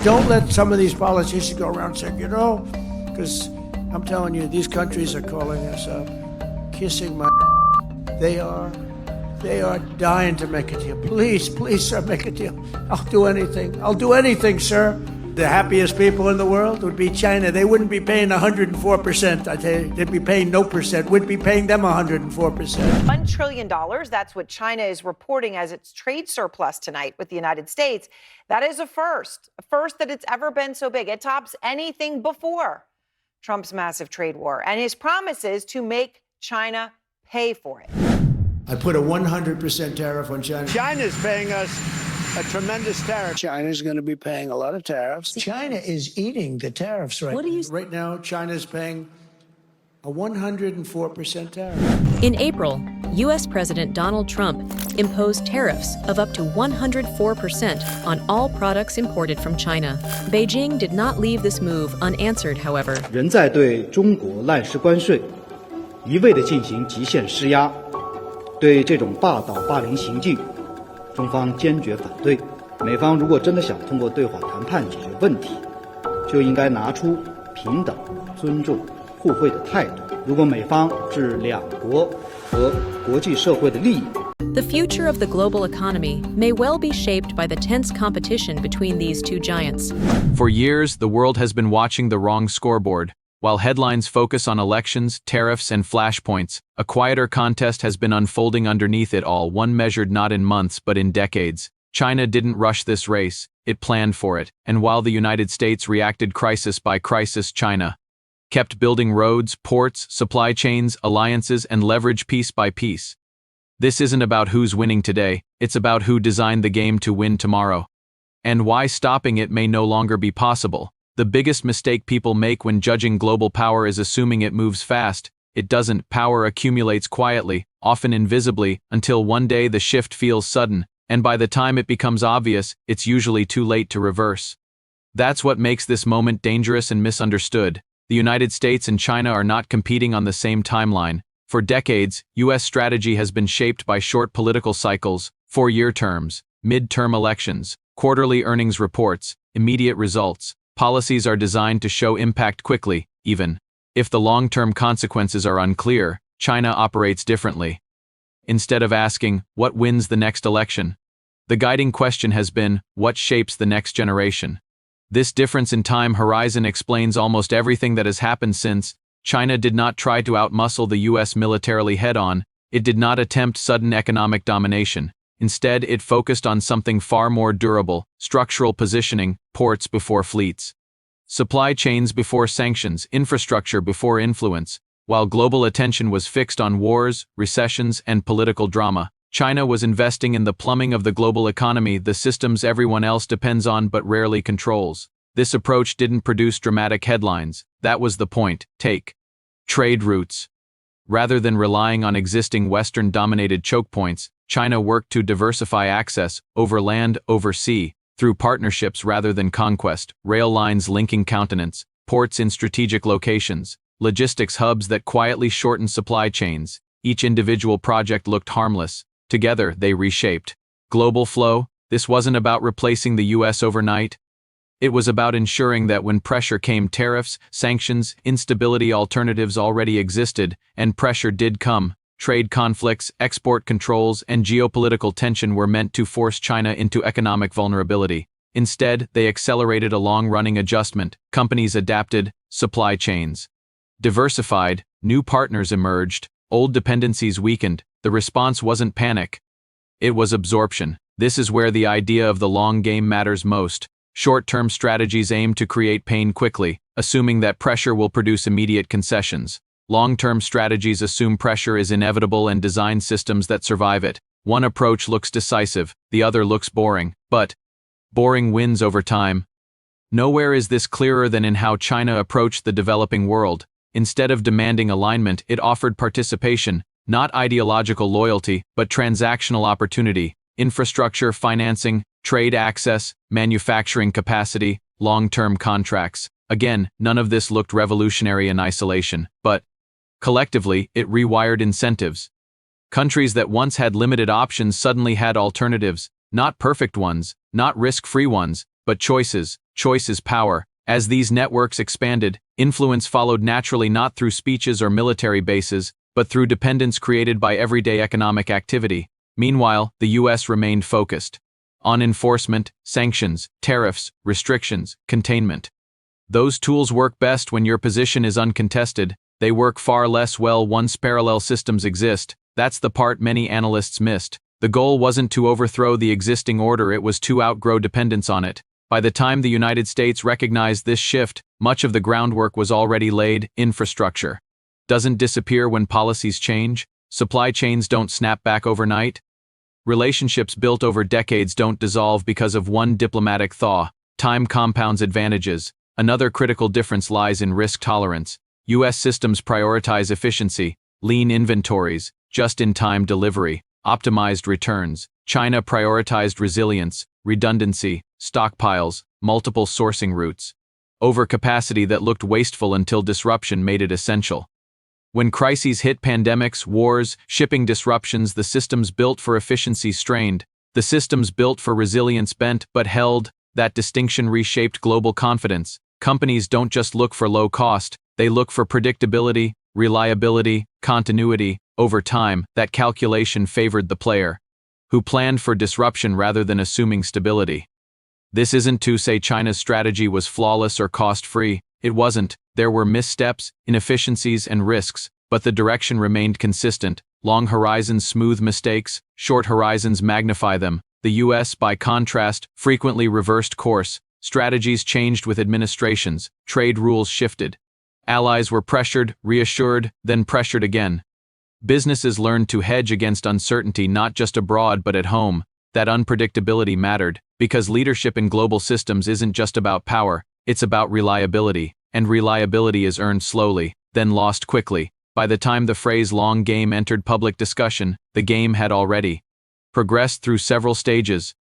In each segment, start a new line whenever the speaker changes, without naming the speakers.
Don't let some of these politicians go around saying, because I'm telling you, these countries are calling us up, kissing my They are dying to make a deal. Please, sir, make a deal. I'll do anything, sir. The happiest people in the world would be China. They wouldn't be paying 104%. I tell you, they'd be paying no percent. We'd be paying them 104%.
$1 trillion, that's what China is reporting as its trade surplus tonight with the United States. That is a first that it's ever been so big. It tops anything before Trump's massive trade war and his promises to make China pay for it.
I put a 100% tariff on China.
China's paying us a tremendous tariff.
China's going to be paying a lot of tariffs. China is eating the tariffs right now. Right now, China's paying a 104% tariff.
In April, U.S. President Donald Trump imposed tariffs of up to 104% on all products imported from China. Beijing did not leave this move unanswered, however.
仍在对中国滥施关税，一味地进行极限施压，对这种霸道霸凌行径，中方坚决反对。美方如果真的想通过对话谈判解决问题，就应该拿出平等、尊重、互惠的态度。如果美方置两国和国际社会的利益，
The future of the global economy may well be shaped by the tense competition between these two giants.
For years, the world has been watching the wrong scoreboard. While headlines focus on elections, tariffs, and flashpoints, a quieter contest has been unfolding underneath it all, one measured not in months but in decades. China didn't rush this race, it planned for it, and while the United States reacted crisis by crisis, China kept building roads, ports, supply chains, alliances, and leverage piece by piece. This isn't about who's winning today, it's about who designed the game to win tomorrow. And why stopping it may no longer be possible. The biggest mistake people make when judging global power is assuming it moves fast. It doesn't. Power accumulates quietly, often invisibly, until one day the shift feels sudden, and by the time it becomes obvious, it's usually too late to reverse. That's what makes this moment dangerous and misunderstood. The United States and China are not competing on the same timeline. For decades, U.S. strategy has been shaped by short political cycles, 4-year terms, mid-term elections, quarterly earnings reports, immediate results. Policies are designed to show impact quickly, even if the long-term consequences are unclear. China operates differently. Instead of asking, what wins the next election? The guiding question has been, what shapes the next generation? This difference in time horizon explains almost everything that has happened since. China did not try to outmuscle the U.S. militarily head-on. It did not attempt sudden economic domination. Instead, it focused on something far more durable: structural positioning, ports before fleets, supply chains before sanctions, infrastructure before influence. While global attention was fixed on wars, recessions, and political drama, China was investing in the plumbing of the global economy, the systems everyone else depends on but rarely controls. This approach didn't produce dramatic headlines. That was the point. Take trade routes. Rather than relying on existing Western-dominated choke points, China worked to diversify access, over land, over sea, through partnerships rather than conquest, rail lines linking continents, ports in strategic locations, logistics hubs that quietly shortened supply chains. Each individual project looked harmless. Together, they reshaped global flow. This wasn't about replacing the U.S. overnight. It was about ensuring that when pressure came, tariffs, sanctions, instability, alternatives already existed, and pressure did come. Trade conflicts, export controls, and geopolitical tension were meant to force China into economic vulnerability. Instead, they accelerated a long-running adjustment. Companies adapted, supply chains diversified, new partners emerged, old dependencies weakened. The response wasn't panic. It was absorption. This is where the idea of the long game matters most. Short-term strategies aim to create pain quickly, assuming that pressure will produce immediate concessions. Long-term strategies assume pressure is inevitable and design systems that survive it. One approach looks decisive, the other looks boring, but boring wins over time. Nowhere is this clearer than in how China approached the developing world. Instead of demanding alignment, it offered participation, not ideological loyalty, but transactional opportunity. Infrastructure, financing, trade access, manufacturing capacity, long-term contracts. Again, none of this looked revolutionary in isolation, but collectively, it rewired incentives. Countries that once had limited options suddenly had alternatives, not perfect ones, not risk-free ones, but choices. choice is power. As these networks expanded, influence followed naturally not through speeches or military bases, but through dependence created by everyday economic activity. Meanwhile, the U.S. remained focused on enforcement, sanctions, tariffs, restrictions, containment. Those tools work best when your position is uncontested. They work far less well once parallel systems exist. That's the part many analysts missed. The goal wasn't to overthrow the existing order, it was to outgrow dependence on it. By the time the United States recognized this shift, much of the groundwork was already laid. Infrastructure doesn't disappear when policies change. Supply chains don't snap back overnight. Relationships built over decades don't dissolve because of one diplomatic thaw. Time compounds advantages. Another critical difference lies in risk tolerance. U.S. systems prioritize efficiency, lean inventories, just-in-time delivery, optimized returns. China prioritized resilience, redundancy, stockpiles, multiple sourcing routes. Overcapacity that looked wasteful until disruption made it essential. When crises hit, pandemics, wars, shipping disruptions, the systems built for efficiency strained. The systems built for resilience bent but held. That distinction reshaped global confidence. Companies don't just look for low cost, they look for predictability, reliability, continuity. Over time, that calculation favored the player who planned for disruption rather than assuming stability. This isn't to say China's strategy was flawless or cost-free. It wasn't. There were missteps, inefficiencies, and risks, but the direction remained consistent. Long horizons smooth mistakes, short horizons magnify them. The U.S., by contrast, frequently reversed course. Strategies changed with administrations, trade rules shifted. Allies were pressured, reassured, then pressured again. Businesses learned to hedge against uncertainty not just abroad but at home. That unpredictability mattered, because leadership in global systems isn't just about power, it's about reliability, and reliability is earned slowly, then lost quickly. By the time the phrase long game entered public discussion, the game had already progressed through several stages.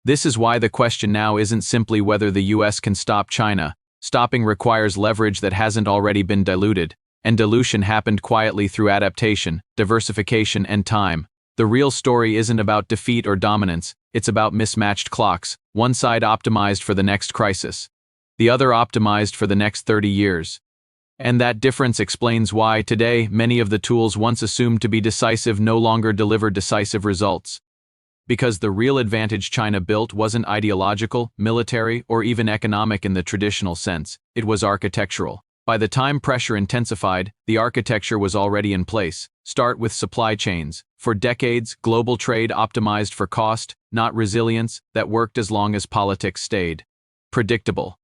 This is why the question now isn't simply whether the U.S. can stop China. Stopping requires leverage that hasn't already been diluted, and dilution happened quietly through adaptation, diversification, and time. The real story isn't about defeat or dominance, it's about mismatched clocks, one side optimized for the next crisis, the other optimized for the next 30 years. And that difference explains why, today, many of the tools once assumed to be decisive no longer deliver decisive results. Because the real advantage China built wasn't ideological, military, or even economic in the traditional sense, it was architectural. By the time pressure intensified, the architecture was already in place. Start with supply chains. For decades, global trade optimized for cost, not resilience, that worked as long as politics stayed predictable.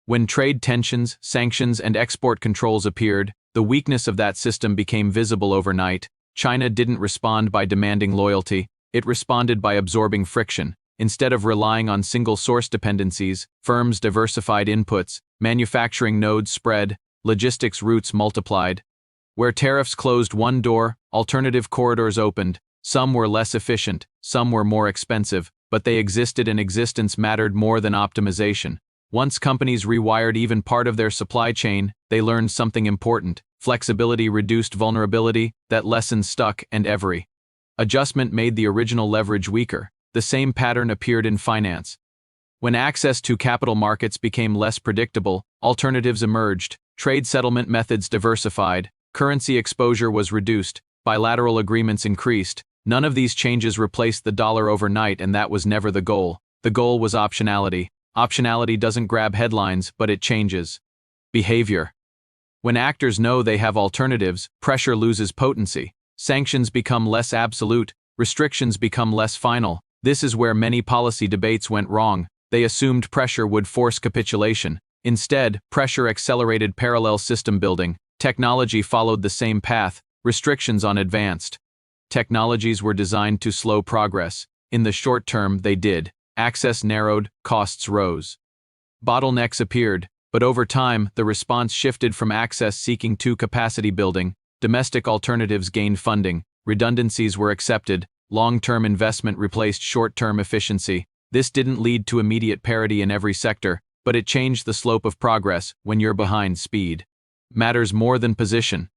When trade tensions, sanctions, and export controls appeared, the weakness of that system became visible overnight. China didn't respond by demanding loyalty, it responded by absorbing friction. Instead of relying on single-source dependencies, firms diversified inputs, manufacturing nodes spread, logistics routes multiplied. Where tariffs closed one door, alternative corridors opened. Some were less efficient, some were more expensive, but they existed, and existence mattered more than optimization. Once companies rewired even part of their supply chain, they learned something important. Flexibility reduced vulnerability. That lesson stuck, and every adjustment made the original leverage weaker. The same pattern appeared in finance. When access to capital markets became less predictable, alternatives emerged. Trade settlement methods diversified, currency exposure was reduced, bilateral agreements increased. None of these changes replaced the dollar overnight, and that was never the goal. The goal was optionality. Optionality doesn't grab headlines, but it changes behavior. When actors know they have alternatives, pressure loses potency. Sanctions become less absolute, restrictions become less final. This is where many policy debates went wrong. They assumed pressure would force capitulation. Instead, pressure accelerated parallel system building. Technology followed the same path, restrictions on advanced technologies were designed to slow progress. In the short term, they did. Access narrowed, costs rose. Bottlenecks appeared, but over time, the response shifted from access seeking to capacity building. Domestic alternatives gained funding, redundancies were accepted, long-term investment replaced short-term efficiency. This didn't lead to immediate parity in every sector, but it changed the slope of progress. When you're behind, speed matters more than position.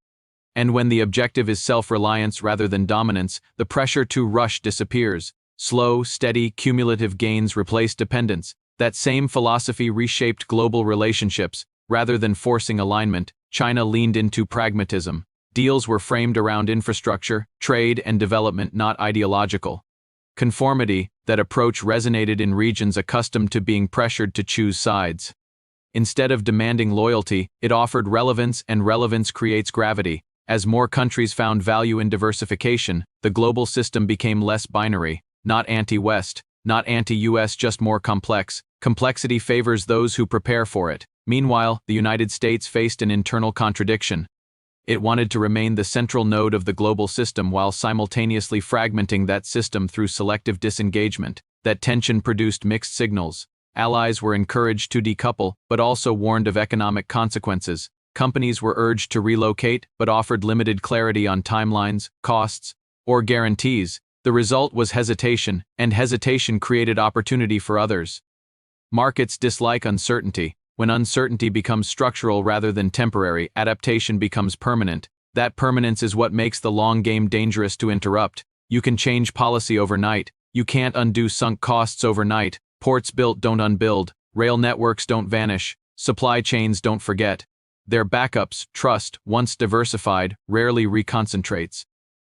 And when the objective is self-reliance rather than dominance, the pressure to rush disappears. Slow, steady, cumulative gains replace dependence. That same philosophy reshaped global relationships. Rather than forcing alignment, China leaned into pragmatism. Deals were framed around infrastructure, trade, and development, not ideological. Conformity, that approach resonated in regions accustomed to being pressured to choose sides. Instead of demanding loyalty, it offered relevance, and relevance creates gravity. As more countries found value in diversification, the global system became less binary, not anti-West, not anti-US, just more complex. Complexity favors those who prepare for it. Meanwhile, the United States faced an internal contradiction. It wanted to remain the central node of the global system while simultaneously fragmenting that system through selective disengagement. That tension produced mixed signals. Allies were encouraged to decouple, but also warned of economic consequences. Companies were urged to relocate, but offered limited clarity on timelines, costs, or guarantees. The result was hesitation, and hesitation created opportunity for others. Markets dislike uncertainty. When uncertainty becomes structural rather than temporary, adaptation becomes permanent. That permanence is what makes the long game dangerous to interrupt. You can change policy overnight. You can't undo sunk costs overnight. Ports built don't unbuild. Rail networks don't vanish. Supply chains don't forget. Their backups, trust, once diversified, rarely reconcentrates.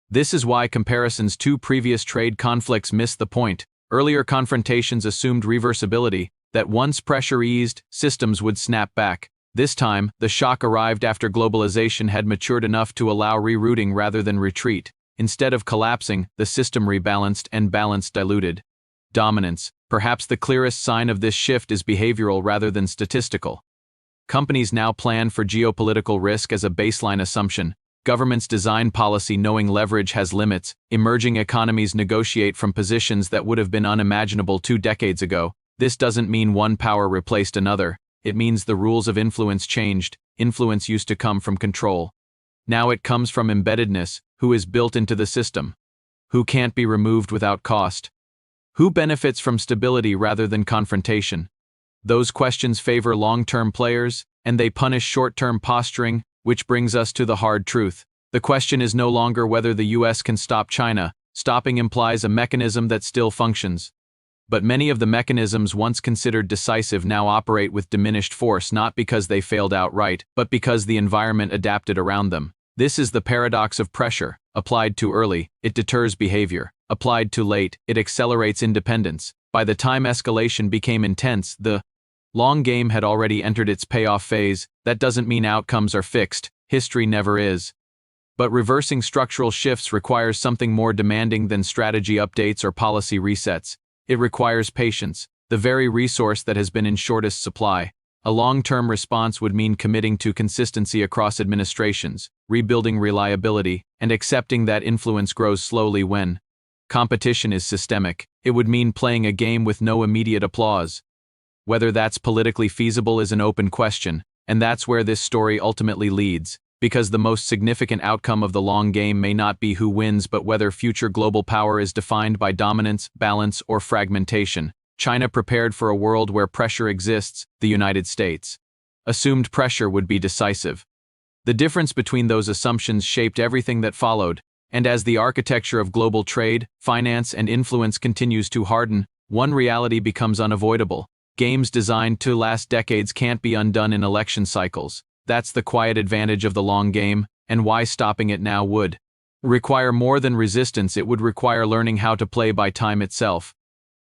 This is why comparisons to previous trade conflicts miss the point. Earlier confrontations assumed reversibility, that once pressure eased, systems would snap back. This time, the shock arrived after globalization had matured enough to allow rerouting rather than retreat. Instead of collapsing, the system rebalanced, and balance diluted. Dominance. Perhaps the clearest sign of this shift is behavioral rather than statistical. Companies now plan for geopolitical risk as a baseline assumption. Governments design policy knowing leverage has limits. Emerging economies negotiate from positions that would have been unimaginable 2 decades ago. This doesn't mean one power replaced another. It means the rules of influence changed. Influence used to come from control. Now it comes from embeddedness, who is built into the system. Who can't be removed without cost. Who benefits from stability rather than confrontation. Those questions favor long-term players, and they punish short-term posturing, which brings us to the hard truth. The question is no longer whether the US can stop China. Stopping implies a mechanism that still functions. But many of the mechanisms once considered decisive now operate with diminished force, not because they failed outright, but because the environment adapted around them. This is the paradox of pressure. Applied too early, it deters behavior. Applied too late, it accelerates independence. By the time escalation became intense, the long game had already entered its payoff phase. That doesn't mean outcomes are fixed. History never is. But reversing structural shifts requires something more demanding than strategy updates or policy resets. It requires patience, the very resource that has been in shortest supply. A long-term response would mean committing to consistency across administrations, rebuilding reliability, and accepting that influence grows slowly when competition is systemic. It would mean playing a game with no immediate applause. Whether that's politically feasible is an open question, and that's where this story ultimately leads. Because the most significant outcome of the long game may not be who wins but whether future global power is defined by dominance, balance, or fragmentation. China prepared for a world where pressure exists, the United States assumed pressure would be decisive. The difference between those assumptions shaped everything that followed, and as the architecture of global trade, finance, and influence continues to harden, one reality becomes unavoidable. Games designed to last decades can't be undone in election cycles. That's the quiet advantage of the long game, and why stopping it now would require more than resistance. It would require learning how to play by time itself.